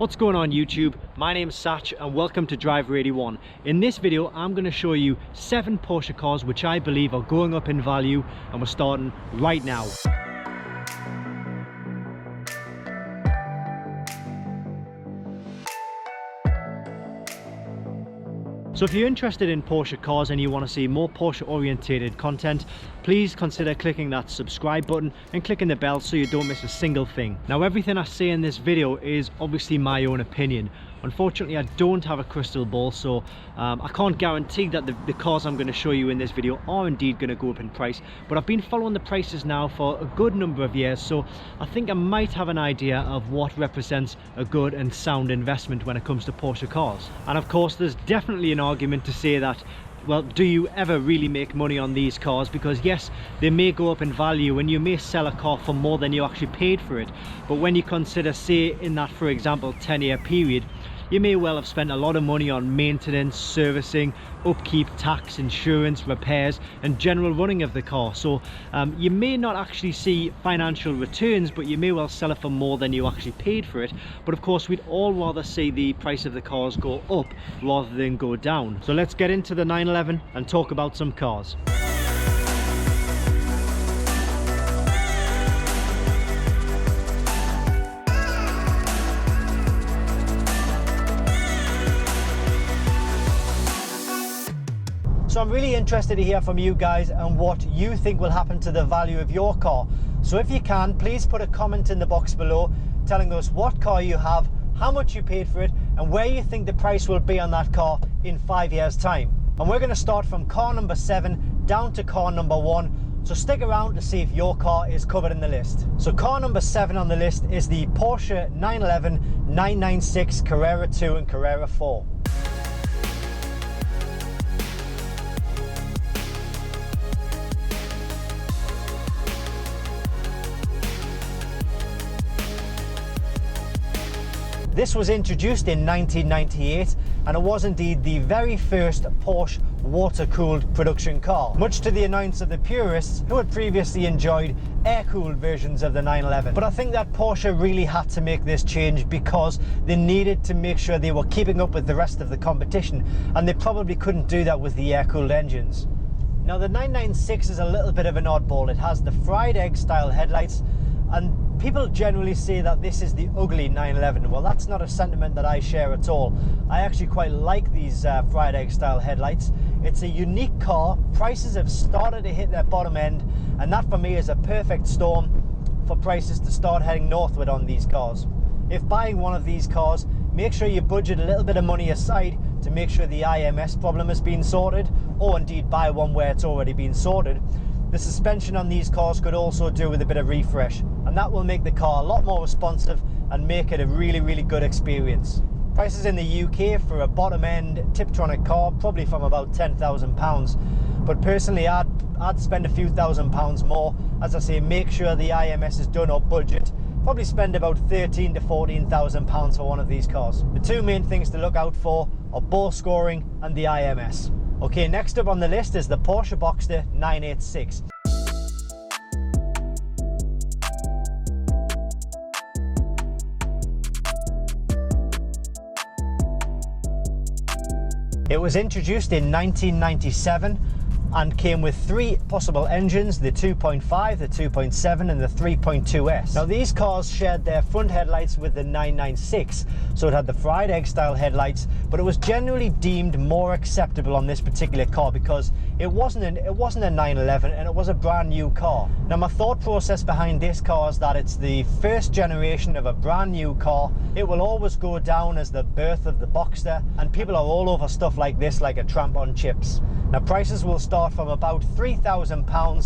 What's going on YouTube? My name's Satch and welcome to Driver 81. In this video I'm going to show you 7 Porsche cars which I believe are going up in value, and we're starting right now. So if you're interested in Porsche cars and you want to see more Porsche orientated content, please consider clicking that subscribe button and clicking the bell so you don't miss a single thing. Now, everything I say in this video is obviously my own opinion. Unfortunately, I don't have a crystal ball, so I can't guarantee that the cars I'm going to show you in this video are indeed going to go up in price, but I've been following the prices now for a good number of years, so I think I might have an idea of what represents a good and sound investment when it comes to Porsche cars. And of course, there's definitely an argument to say that, well, do you ever really make money on these cars? Because yes, they may go up in value and you may sell a car for more than you actually paid for it, but when you consider, say in that, for example, 10-year period, you may well have spent a lot of money on maintenance, servicing, upkeep, tax, insurance, repairs and general running of the car. So you may not actually see financial returns, but you may well sell it for more than you actually paid for it. But of course, we'd all rather see the price of the cars go up rather than go down. So let's get into the 911 and talk about some cars. So I'm really interested to hear from you guys and what you think will happen to the value of your car. So if you can, please put a comment in the box below telling us what car you have, how much you paid for it, and where you think the price will be on that car in 5 years time. And we're going to start from car number 7 down to car number 1. So stick around to see if your car is covered in the list. So car number 7 on the list is the Porsche 911, 996 Carrera 2 and Carrera 4. This was introduced in 1998 and it was indeed the very first Porsche water-cooled production car, much to the annoyance of the purists who had previously enjoyed air-cooled versions of the 911. But I think that Porsche really had to make this change because they needed to make sure they were keeping up with the rest of the competition, and they probably couldn't do that with the air-cooled engines. Now the 996 is a little bit of an oddball. It has the fried egg style headlights, and people generally say that this is the ugly 911. Well, that's not a sentiment that I share at all. I actually quite like these fried egg style headlights. It's a unique car. Prices have started to hit their bottom end, and that for me is a perfect storm for prices to start heading northward on these cars. If buying one of these cars, make sure you budget a little bit of money aside to make sure the IMS problem has been sorted, or indeed buy one where it's already been sorted. The suspension on these cars could also do with a bit of refresh, and that will make the car a lot more responsive and make it a really good experience. Prices in the UK for a bottom end Tiptronic car probably from about £10,000, but personally I'd spend a few £1,000s more. As I say, make sure the IMS is done or budget. Probably spend about £13,000 to £14,000 for one of these cars. The two main things to look out for are bore scoring and the IMS. Okay, next up on the list is the Porsche Boxster 986. It was introduced in 1997 and came with 3 possible engines, the 2.5, the 2.7 and the 3.2S. Now these cars shared their front headlights with the 996, so it had the fried egg style headlights, but it was generally deemed more acceptable on this particular car because it wasn't a 911 and it was a brand new car. Now my thought process behind this car is that it's the first generation of a brand new car. It will always go down as the birth of the Boxster, and people are all over stuff like this like a tramp on chips. Now prices will start from about £3,000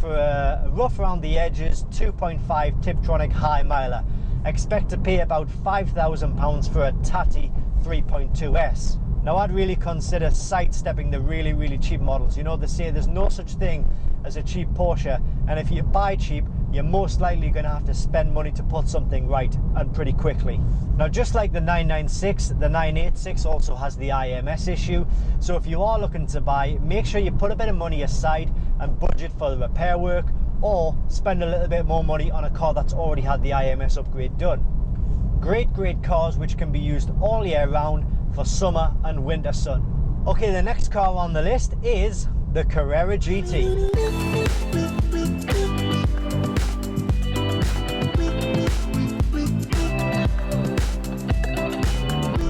for a rough around the edges 2.5 Tiptronic high miler. Expect to pay about £5,000 for a tatty 3.2S. Now I'd really consider sidestepping the really cheap models. You know, they say there's no such thing as a cheap Porsche, and if you buy cheap, you're most likely going to have to spend money to put something right, and pretty quickly. Now just like the 996, the 986 also has the IMS issue, so if you are looking to buy, make sure you put a bit of money aside and budget for the repair work, or spend a little bit more money on a car that's already had the IMS upgrade done. Great cars which can be used all year round for summer and winter sun. Okay, the next car on the list is the Carrera GT.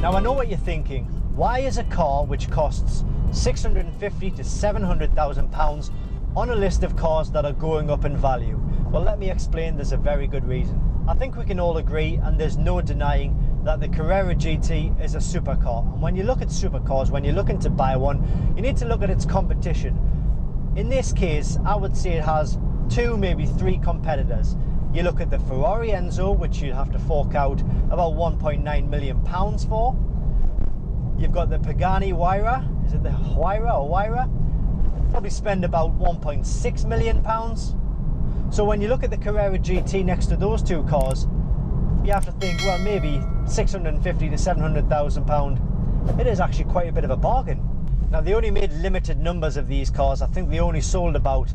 Now I know what you're thinking. Why is a car which costs 650 to 700,000 pounds on a list of cars that are going up in value? Well, let me explain. There's a very good reason. I think we can all agree, and there's no denying, that the Carrera GT is a supercar. And when you look at supercars, when you're looking to buy one, you need to look at its competition. In this case, I would say it has 2, maybe 3 competitors. You look at the Ferrari Enzo, which you'd have to fork out about 1.9 million pounds for. You've got the Pagani Huayra. Is it the Huayra or Huayra? Probably spend about 1.6 million pounds. So when you look at the Carrera GT next to those 2 cars, you have to think, well, maybe 650 to 700,000 pound. It is actually quite a bit of a bargain. Now, they only made limited numbers of these cars. I think they only sold about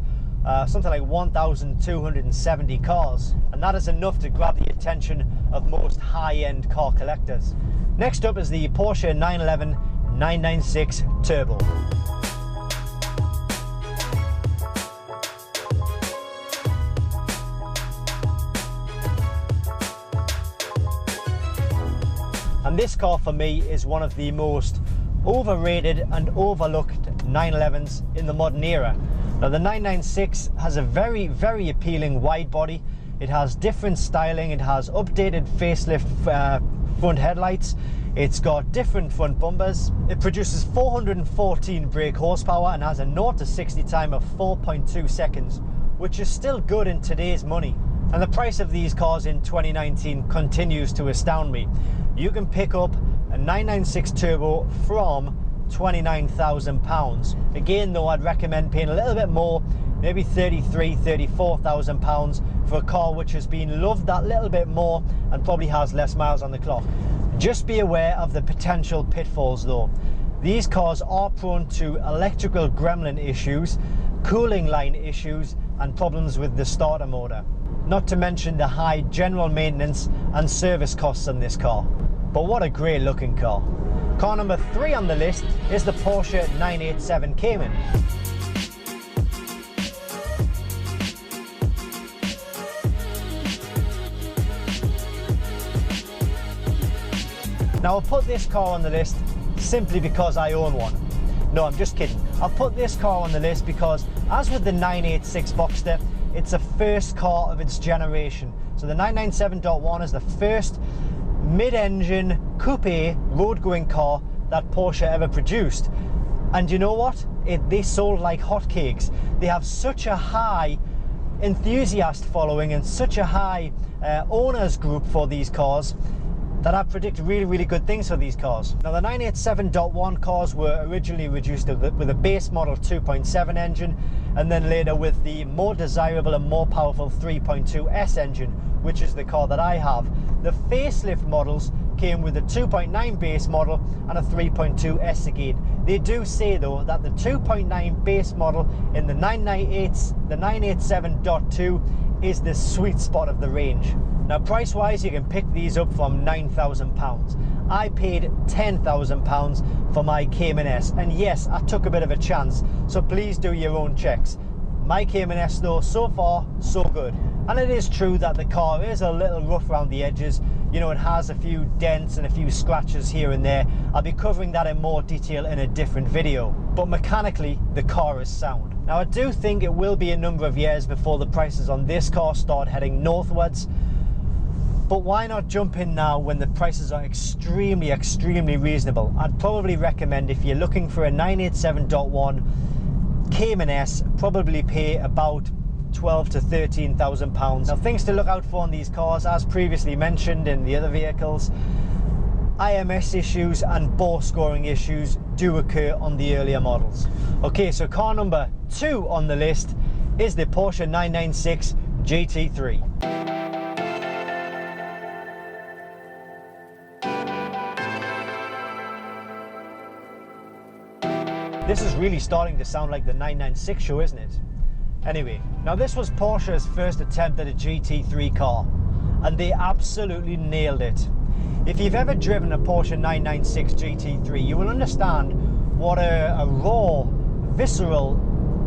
something like 1,270 cars, and that is enough to grab the attention of most high-end car collectors. Next up is the Porsche 911 996 Turbo. And this car for me is one of the most overrated and overlooked 911s in the modern era. Now, the 996 has a very appealing wide body. It has different styling. It has updated facelift front headlights. It's got different front bumpers. It produces 414 brake horsepower and has a 0 to 60 time of 4.2 seconds, which is still good in today's money. And the price of these cars in 2019 continues to astound me. You can pick up a 996 Turbo from £29,000. Again, though, I'd recommend paying a little bit more, maybe £34,000 for a car which has been loved that little bit more and probably has less miles on the clock. Just be aware of the potential pitfalls though. These cars are prone to electrical gremlin issues, cooling line issues, and problems with the starter motor. Not to mention the high general maintenance and service costs on this car. But what a great looking car. Car number 3 on the list is the Porsche 987 Cayman. Now, I'll put this car on the list simply because I own one. No, I'm just kidding. I'll put this car on the list because, as with the 986 Boxster, it's a first car of its generation. So the 997.1 is the first mid-engine coupe road-going car that Porsche ever produced. And you know what? They sold like hotcakes. They have such a high enthusiast following and such a high owners group for these cars that I predict really good things for these cars. Now, the 987.1 cars were originally reduced with a base model 2.7 engine, and then later with the more desirable and more powerful 3.2 S engine, which is the car that I have. The facelift models came with a 2.9 base model and a 3.2 S again. They do say though that the 2.9 base model in the 987.2 is the sweet spot of the range. Now, price wise, you can pick these up from £9,000. I paid £10,000 for my Cayman S, and yes, I took a bit of a chance, so please do your own checks. My Cayman S though, so far so good. And it is true that the car is a little rough around the edges. You know, it has a few dents and a few scratches here and there. I'll be covering that in more detail in a different video. But mechanically, the car is sound. Now, I do think it will be a number of years before the prices on this car start heading northwards. But why not jump in now when the prices are extremely reasonable? I'd probably recommend, if you're looking for a 987.1 Cayman S, probably pay about £12,000 to £13,000. Now, things to look out for on these cars, as previously mentioned in the other vehicles, IMS issues and bore scoring issues do occur on the earlier models. Okay, so car number 2 on the list is the Porsche 996 GT3. This is really starting to sound like the 996 show, isn't it? Anyway, now this was Porsche's first attempt at a GT3 car, and they absolutely nailed it. If you've ever driven a Porsche 996 GT3, you will understand what a raw, visceral,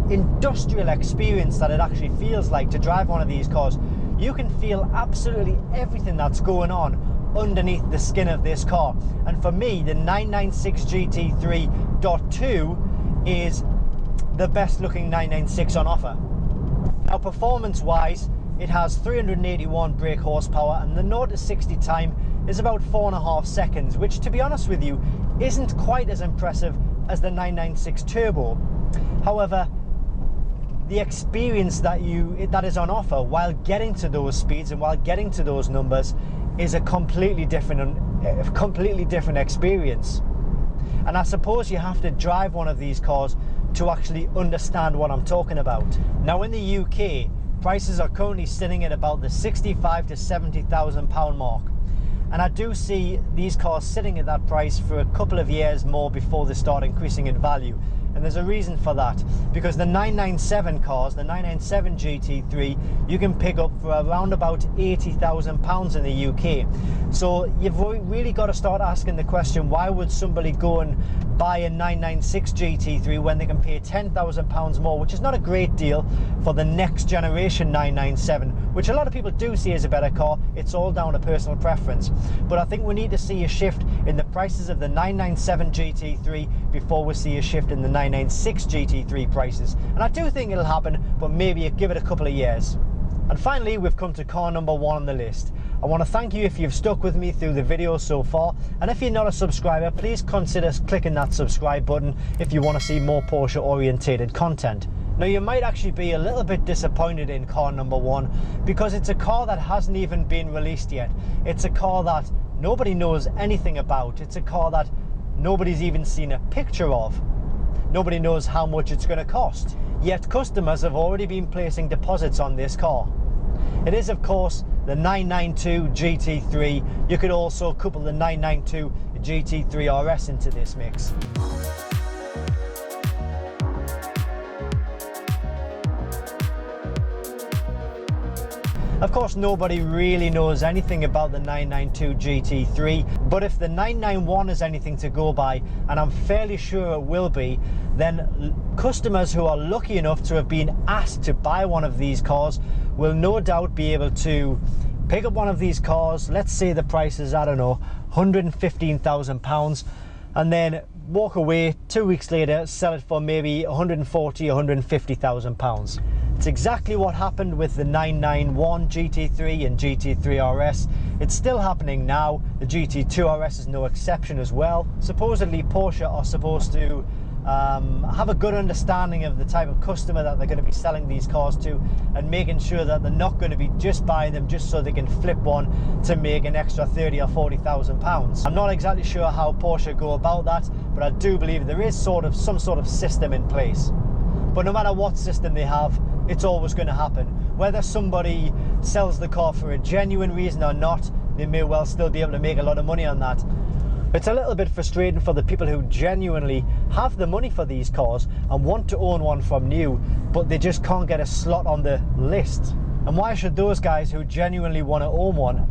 industrial experience that it actually feels like to drive one of these cars. You can feel absolutely everything that's going on underneath the skin of this car. And for me, the 996 GT3.2 is the best looking 996 on offer. Now, performance wise, it has 381 brake horsepower, and the 0 to 60 time is about 4.5 seconds, which, to be honest with you, isn't quite as impressive as the 996 Turbo. However, the experience that is on offer while getting to those speeds and while getting to those numbers is a completely different experience. And I suppose you have to drive one of these cars to actually understand what I'm talking about. Now, in the UK, prices are currently sitting at about the £65,000 to £70,000 mark. And I do see these cars sitting at that price for a couple of years more before they start increasing in value. And there's a reason for that, because the 997 cars, the 997 GT3, you can pick up for around about £80,000 in the UK. So you've really got to start asking the question, why would somebody go and buy a 996 GT3 when they can pay £10,000 more, which is not a great deal for the next generation 997, which a lot of people do see as a better car. It's all down to personal preference. But I think we need to see a shift in the prices of the 997 GT3 before we see a shift in the 996 GT3 prices. And I do think it'll happen, but maybe give it a couple of years. And finally, we've come to car number 1 on the list. I want to thank you if you've stuck with me through the video so far, and if you're not a subscriber, please consider clicking that subscribe button if you want to see more Porsche orientated content. Now, you might actually be a little bit disappointed in car number 1 because it's a car that hasn't even been released yet. It's a car that nobody knows anything about. It's a car that nobody's even seen a picture of. Nobody knows how much it's going to cost. Yet customers have already been placing deposits on this car. It is, of course, the 992 GT3. You could also couple the 992 GT3 RS into this mix. Of course, nobody really knows anything about the 992 GT3, but if the 991 is anything to go by, and I'm fairly sure it will be, then customers who are lucky enough to have been asked to buy one of these cars will no doubt be able to pick up one of these cars. Let's say the price is, I don't know, £115,000, and then walk away 2 weeks later, sell it for maybe £140,000, £150,000. It's exactly what happened with the 991 GT3 and GT3 RS. It's still happening now. The GT2 RS is no exception as well. Supposedly Porsche are supposed to have a good understanding of the type of customer that they're going to be selling these cars to, and making sure that they're not going to be just buying them just so they can flip one to make an extra £30,000 or £40,000. I'm not exactly sure how Porsche go about that, but I do believe there is some sort of system in place. But no matter what system they have, it's always going to happen. Whether somebody sells the car for a genuine reason or not, they may well still be able to make a lot of money on that. It's a little bit frustrating for the people who genuinely have the money for these cars and want to own one from new, but they just can't get a slot on the list. And why should those guys who genuinely want to own one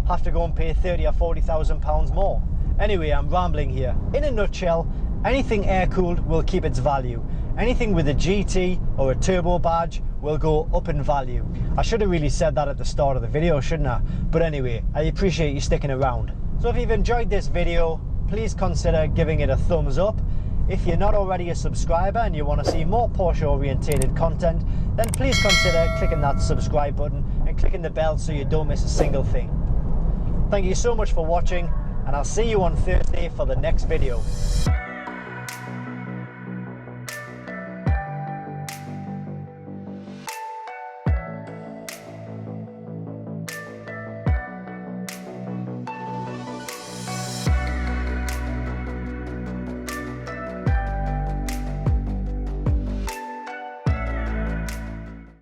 have to go and pay £30,000 or £40,000 more? Anyway, I'm rambling here. In a nutshell, anything air-cooled will keep its value. Anything with a GT or a turbo badge will go up in value. I should have really said that at the start of the video, shouldn't I? But anyway, I appreciate you sticking around. So if you've enjoyed this video, please consider giving it a thumbs up. If you're not already a subscriber and you want to see more Porsche orientated content, then please consider clicking that subscribe button and clicking the bell so you don't miss a single thing. Thank you so much for watching, and I'll see you on Thursday for the next video.